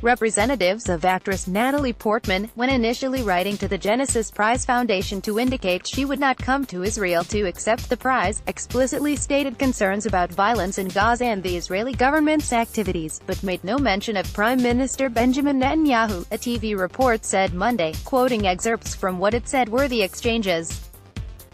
Representatives of actress Natalie Portman, when initially writing to the Genesis Prize Foundation to indicate she would not come to Israel to accept the prize, explicitly stated concerns about violence in Gaza and the Israeli government's activities, but made no mention of Prime Minister Benjamin Netanyahu, a TV report said Monday, quoting excerpts from what it said were the exchanges.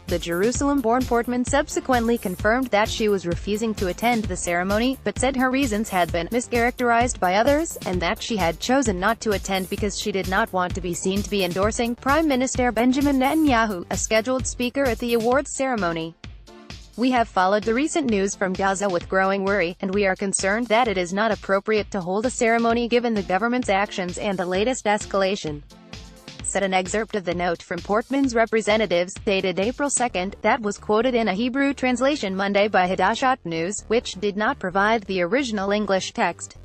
The Jerusalem-born Portman subsequently confirmed that she was refusing to attend the ceremony, but said her reasons had been mischaracterized by others, and that she had chosen not to attend because she did not want to be seen to be endorsing Prime Minister Benjamin Netanyahu, a scheduled speaker at the awards ceremony. "We have followed the recent news from Gaza with growing worry, and we are concerned that it is not appropriate to hold a ceremony given the government's actions and the latest escalation," said an excerpt of the note from Portman's representatives, dated April 2, that was quoted in a Hebrew translation Monday by Hadashat News, which did not provide the original English text.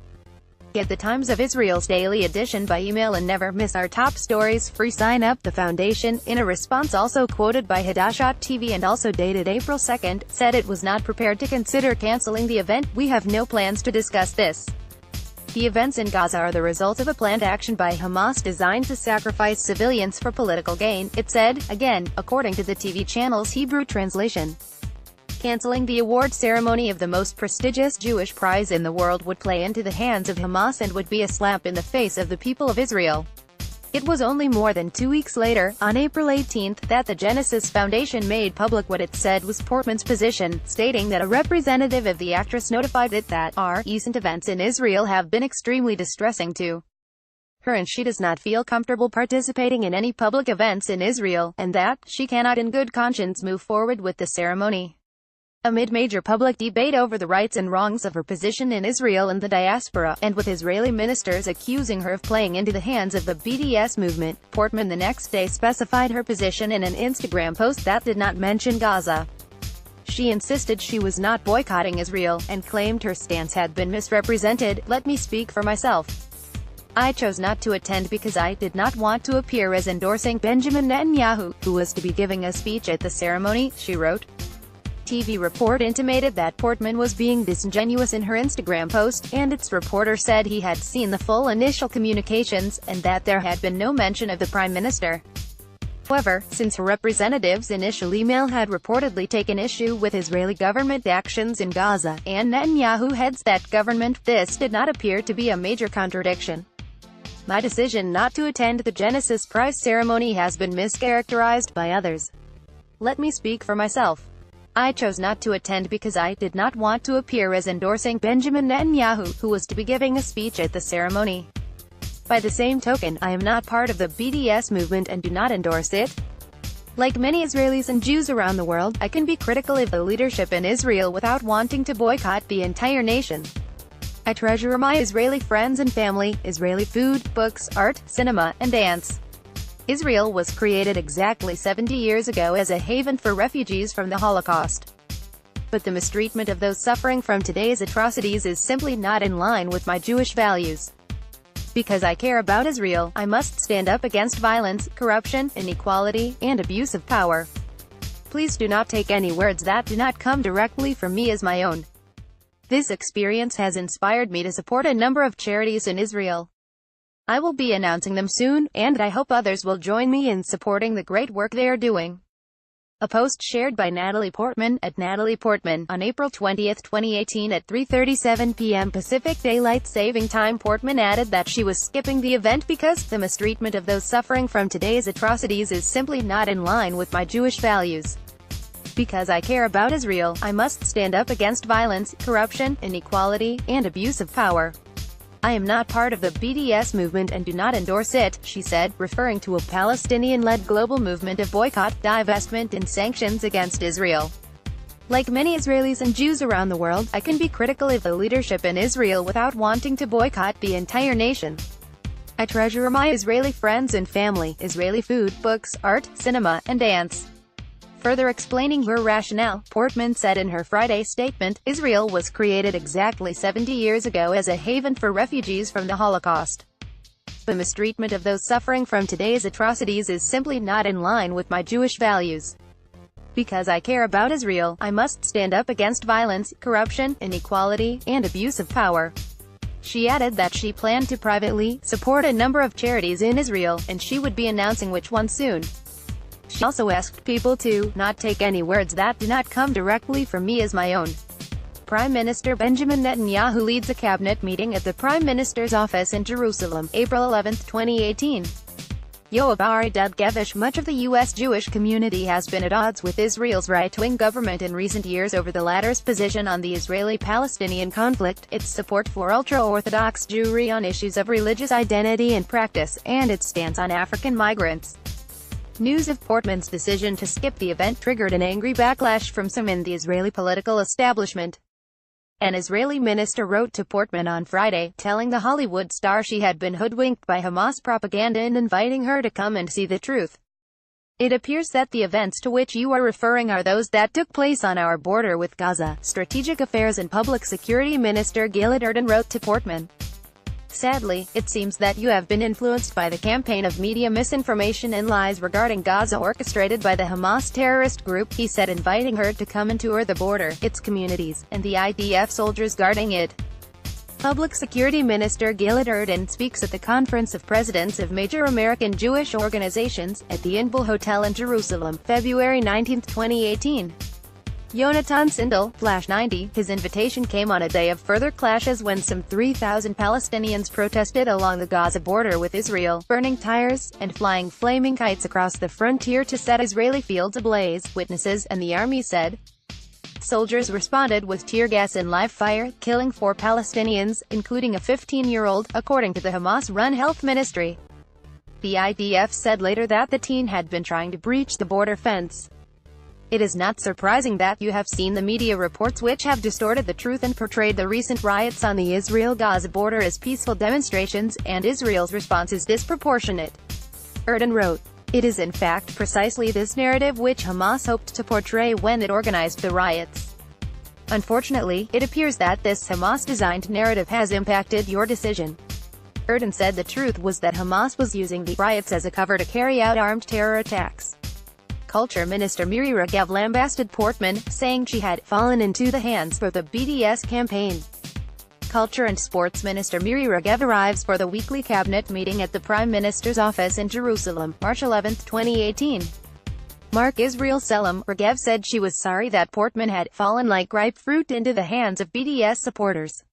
Get the Times of Israel's daily edition by email and never miss our top stories. Free sign up. The foundation, in a response also quoted by Hadashat TV and also dated April 2, said it was not prepared to consider canceling the event. "We have no plans to discuss this. The events in Gaza are the result of a planned action by Hamas designed to sacrifice civilians for political gain," it said, again, according to the TV channel's Hebrew translation. Canceling the award ceremony of the most prestigious Jewish prize in the world would play into the hands of Hamas and would be a slap in the face of the people of Israel. It was only more than 2 weeks later, on April 18, that the Genesis Foundation made public what it said was Portman's position, stating that a representative of the actress notified it that recent events in Israel have been extremely distressing to her and she does not feel comfortable participating in any public events in Israel, and that she cannot in good conscience move forward with the ceremony. Amid major public debate over the rights and wrongs of her position in Israel and the diaspora, and with Israeli ministers accusing her of playing into the hands of the BDS movement, Portman the next day specified her position in an Instagram post that did not mention Gaza. She insisted she was not boycotting Israel, and claimed her stance had been misrepresented. "Let me speak for myself. I chose not to attend because I did not want to appear as endorsing Benjamin Netanyahu, who was to be giving a speech at the ceremony," she wrote. TV report intimated that Portman was being disingenuous in her Instagram post, and its reporter said he had seen the full initial communications, and that there had been no mention of the Prime Minister. However, since her representative's initial email had reportedly taken issue with Israeli government actions in Gaza, and Netanyahu heads that government, this did not appear to be a major contradiction. "My decision not to attend the Genesis Prize ceremony has been mischaracterized by others. Let me speak for myself. I chose not to attend because I did not want to appear as endorsing Benjamin Netanyahu, who was to be giving a speech at the ceremony. By the same token, I am not part of the BDS movement and do not endorse it. Like many Israelis and Jews around the world, I can be critical of the leadership in Israel without wanting to boycott the entire nation. I treasure my Israeli friends and family, Israeli food, books, art, cinema, and dance. Israel was created exactly 70 years ago as a haven for refugees from the Holocaust. But the mistreatment of those suffering from today's atrocities is simply not in line with my Jewish values. Because I care about Israel, I must stand up against violence, corruption, inequality, and abuse of power. Please do not take any words that do not come directly from me as my own. This experience has inspired me to support a number of charities in Israel. I will be announcing them soon, and I hope others will join me in supporting the great work they are doing." A post shared by Natalie Portman, at Natalie Portman, on April 20, 2018 at 3:37 p.m. Pacific Daylight Saving Time. Portman added that she was skipping the event because the mistreatment of those suffering from today's atrocities is simply not in line with my Jewish values. Because I care about Israel, I must stand up against violence, corruption, inequality, and abuse of power. I am not part of the BDS movement and do not endorse it, she said, referring to a Palestinian-led global movement of boycott, divestment and sanctions against Israel. Like many Israelis and Jews around the world, I can be critical of the leadership in Israel without wanting to boycott the entire nation. I treasure my Israeli friends and family, Israeli food, books, art, cinema, and dance. Further explaining her rationale, Portman said in her Friday statement, Israel was created exactly 70 years ago as a haven for refugees from the Holocaust. The mistreatment of those suffering from today's atrocities is simply not in line with my Jewish values. Because I care about Israel, I must stand up against violence, corruption, inequality, and abuse of power. She added that she planned to privately support a number of charities in Israel, and she would be announcing which ones soon. She also asked people to not take any words that do not come directly from me as my own. Prime Minister Benjamin Netanyahu leads a cabinet meeting at the Prime Minister's office in Jerusalem, April 11, 2018. Much of the U.S. Jewish community has been at odds with Israel's right-wing government in recent years over the latter's position on the Israeli-Palestinian conflict, its support for ultra-Orthodox Jewry on issues of religious identity and practice, and its stance on African migrants. News of Portman's decision to skip the event triggered an angry backlash from some in the Israeli political establishment. An Israeli minister wrote to Portman on Friday, telling the Hollywood star she had been hoodwinked by Hamas propaganda and inviting her to come and see the truth. It appears that the events to which you are referring are those that took place on our border with Gaza, Strategic Affairs and Public Security Minister Gilad Erdan wrote to Portman. Sadly, it seems that you have been influenced by the campaign of media misinformation and lies regarding Gaza orchestrated by the Hamas terrorist group, he said, inviting her to come and tour the border, its communities, and the IDF soldiers guarding it. Public Security Minister Gilad Erdan speaks at the Conference of Presidents of Major American Jewish Organizations, at the Inbal Hotel in Jerusalem, February 19, 2018. Yonatan Sindel, Flash 90, his invitation came on a day of further clashes when some 3,000 Palestinians protested along the Gaza border with Israel, burning tires, and flying flaming kites across the frontier to set Israeli fields ablaze, witnesses and the army said. Soldiers responded with tear gas and live fire, killing 4 Palestinians, including a 15-year-old, according to the Hamas-run health ministry. The IDF said later that the teen had been trying to breach the border fence. It is not surprising that you have seen the media reports which have distorted the truth and portrayed the recent riots on the Israel-Gaza border as peaceful demonstrations, and Israel's response is disproportionate. Erdan wrote. It is in fact precisely this narrative which Hamas hoped to portray when it organized the riots. Unfortunately, it appears that this Hamas-designed narrative has impacted your decision. Erdan said the truth was that Hamas was using the riots as a cover to carry out armed terror attacks. Culture Minister Miri Regev lambasted Portman, saying she had fallen into the hands of the BDS campaign. Culture and Sports Minister Miri Regev arrives for the weekly cabinet meeting at the Prime Minister's office in Jerusalem, March 11, 2018. Mark Israel Selam, Regev said she was sorry that Portman had fallen like ripe fruit into the hands of BDS supporters.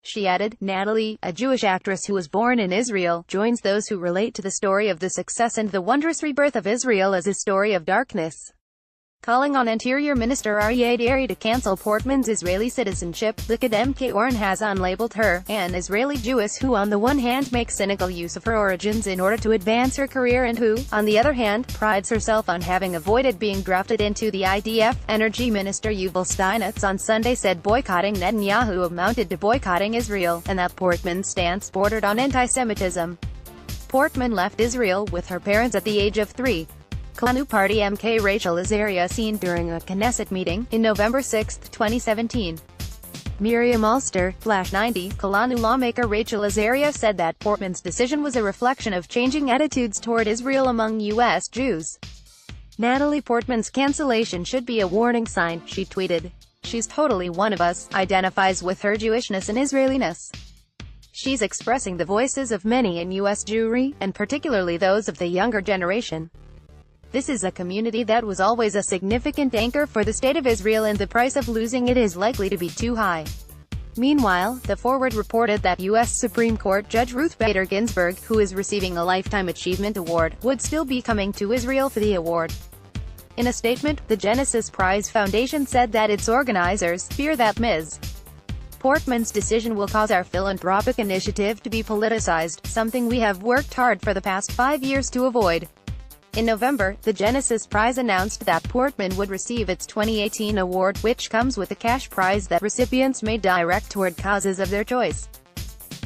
She added, Natalie, a Jewish actress who was born in Israel, joins those who relate to the story of the success and the wondrous rebirth of Israel as a story of darkness. Calling on Interior Minister Aryeh Deri to cancel Portman's Israeli citizenship, the Kademke Oren has labeled her an Israeli Jewess who on the one hand makes cynical use of her origins in order to advance her career and who, on the other hand, prides herself on having avoided being drafted into the IDF. Energy Minister Yuval Steinitz on Sunday said boycotting Netanyahu amounted to boycotting Israel, and that Portman's stance bordered on anti-Semitism. Portman left Israel with her parents at the age of 3. Kalanu Party MK Rachel Azaria seen during a Knesset meeting, in November 6, 2017. Miriam Ulster, Flash 90, Kalanu lawmaker Rachel Azaria said that Portman's decision was a reflection of changing attitudes toward Israel among U.S. Jews. Natalie Portman's cancellation should be a warning sign, she tweeted. She's totally one of us, identifies with her Jewishness and Israeliness. She's expressing the voices of many in U.S. Jewry, and particularly those of the younger generation. This is a community that was always a significant anchor for the State of Israel, and the price of losing it is likely to be too high. Meanwhile, the Forward reported that U.S. Supreme Court Judge Ruth Bader Ginsburg, who is receiving a Lifetime Achievement Award, would still be coming to Israel for the award. In a statement, the Genesis Prize Foundation said that its organizers fear that Ms. Portman's decision will cause our philanthropic initiative to be politicized, something we have worked hard for the past 5 years to avoid. In November, the Genesis Prize announced that Portman would receive its 2018 award, which comes with a cash prize that recipients may direct toward causes of their choice.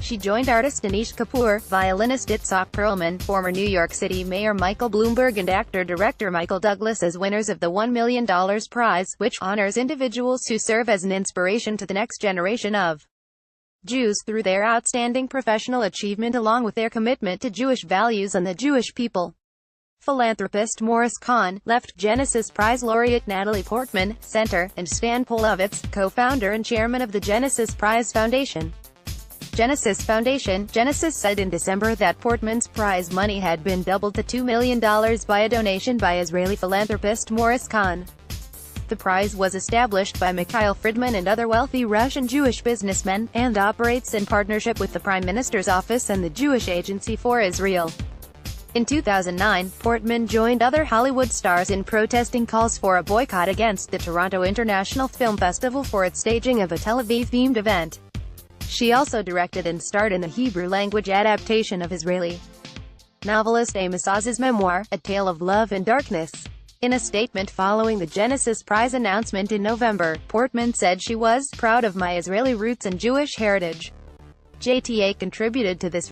She joined artist Anish Kapoor, violinist Itzhak Perlman, former New York City Mayor Michael Bloomberg and actor-director Michael Douglas as winners of the $1 million prize, which honors individuals who serve as an inspiration to the next generation of Jews through their outstanding professional achievement along with their commitment to Jewish values and the Jewish people. Philanthropist Morris Kahn, left Genesis Prize laureate Natalie Portman, center, and Stan Polovitz, co-founder and chairman of the Genesis Prize Foundation. Genesis Foundation. Genesis said in December that Portman's prize money had been doubled to $2 million by a donation by Israeli philanthropist Morris Kahn. The prize was established by Mikhail Friedman and other wealthy Russian Jewish businessmen, and operates in partnership with the Prime Minister's office and the Jewish Agency for Israel. In 2009, Portman joined other Hollywood stars in protesting calls for a boycott against the Toronto International Film Festival for its staging of a Tel Aviv-themed event. She also directed and starred in the Hebrew-language adaptation of Israeli novelist Amos Oz's memoir, A Tale of Love and Darkness. In a statement following the Genesis Prize announcement in November, Portman said she was proud of my Israeli roots and Jewish heritage. JTA contributed to this